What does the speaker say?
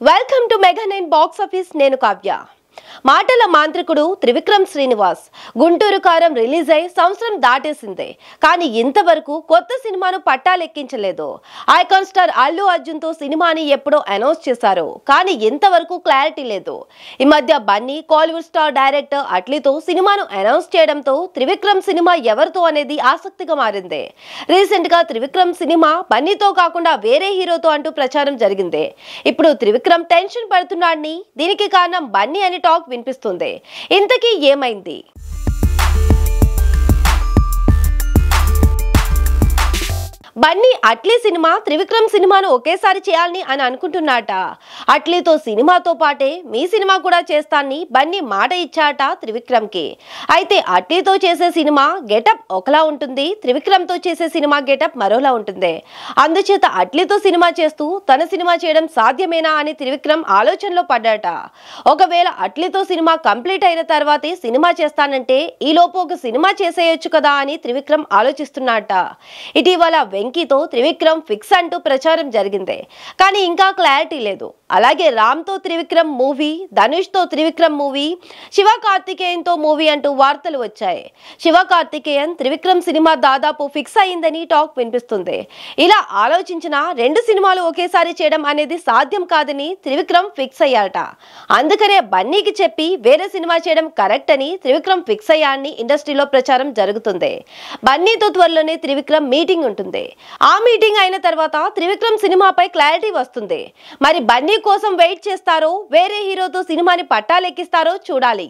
Welcome to mega 9 box office. నేను కావ్య. మాటల మాంత్రికుడు త్రివిక్రమ్ శ్రీనివాస్ గుంటూరు కారం రిలీజ్ అయి సంవత్సరం దాటేసిందే, కానీ ఇంతవరకు కొత్త సినిమాను పట్టాలెక్కించలేదు. ఐకాన్ స్టార్ అల్లు అర్జున్ తో సినిమాని ఎప్పుడో అనౌన్స్ చేశారు, కానీ ఇంతవరకు క్లారిటీ లేదు. ఈ మధ్య బన్నీ కాలీవుడ్ స్టార్ డైరెక్టర్ అట్లీతో సినిమాను అనౌన్స్ చేయడంతో త్రివిక్రమ్ సినిమా ఎవరితో అనేది ఆసక్తిగా మారింది. రీసెంట్ గా త్రివిక్రమ్ సినిమా బన్నీతో కాకుండా వేరే హీరోతో అంటూ ప్రచారం జరిగింది. ఇప్పుడు త్రివిక్రమ్ టెన్షన్ పడుతున్నాడని, దీనికి కారణం బన్నీ అని టాక్ వినిపిస్తుంది. ఇంతకీ ఏమైంది? బన్నీ అట్లీ సినిమా త్రివిక్రమ్ సినిమాను ఒకేసారి చేయాలని అని అనుకుంటున్నాట. అట్లీతో సినిమాతో పాటే మీ సినిమా కూడా చేస్తానని బన్నీ మాట ఇచ్చాట త్రివిక్రమ్ కి. అయితే అట్లీతో చేసే సినిమా గెటప్ ఒకలా ఉంటుంది, త్రివిక్రమ్ తో చేసే సినిమా గెటప్ మరోలా ఉంటుంది. అందుచేత అట్లీతో సినిమా చేస్తూ తన సినిమా చేయడం సాధ్యమేనా అని త్రివిక్రమ్ ఆలోచనలో పడ్డాట. ఒకవేళ అట్లీతో సినిమా కంప్లీట్ అయిన తర్వాతే సినిమా చేస్తానంటే ఈలోపు ఒక సినిమా చేసేయొచ్చు కదా అని త్రివిక్రమ్ ఆలోచిస్తున్నట. ఇటీవల వెంకీతో త్రివిక్రమ్ ఫిక్స్ అంటూ ప్రచారం జరిగింది, కానీ ఇంకా క్లారిటీ లేదు. అలాగే రామ్ తో త్రివిక్రమ్ మూవీ, ధనుష్ తో త్రివిక్రమ్ మూవీ, శివ కార్తికేయన్ తో మూవీ అంటూ వార్తలు వచ్చాయి. శివ కార్తికేయన్ త్రివిక్రమ్ సినిమా దాదాపు ఫిక్స్ అయిందని టాక్ వినిపిస్తుంది. ఇలా ఆలోచించిన రెండు సినిమాలు ఒకేసారి చేయడం అనేది సాధ్యం కాదని త్రివిక్రమ్ ఫిక్స్ అయ్యాట. అందుకనే బన్నీకి చెప్పి వేరే సినిమా చేయడం కరెక్ట్ అని త్రివిక్రమ్ ఫిక్స్ అయ్యాన్ని ఇండస్ట్రీలో ప్రచారం జరుగుతుంది. బన్నీతో త్వరలోనే త్రివిక్రమ్ మీటింగ్ ఉంటుంది. ఆ మీటింగ్ అయిన తర్వాత త్రివిక్రమ్ సినిమాపై క్లారిటీ వస్తుంది. మరి బన్నీ కోసం వెయిట్ చేస్తారో వేరే హీరోతో సినిమాని పట్టాలెక్కిస్తారో చూడాలి.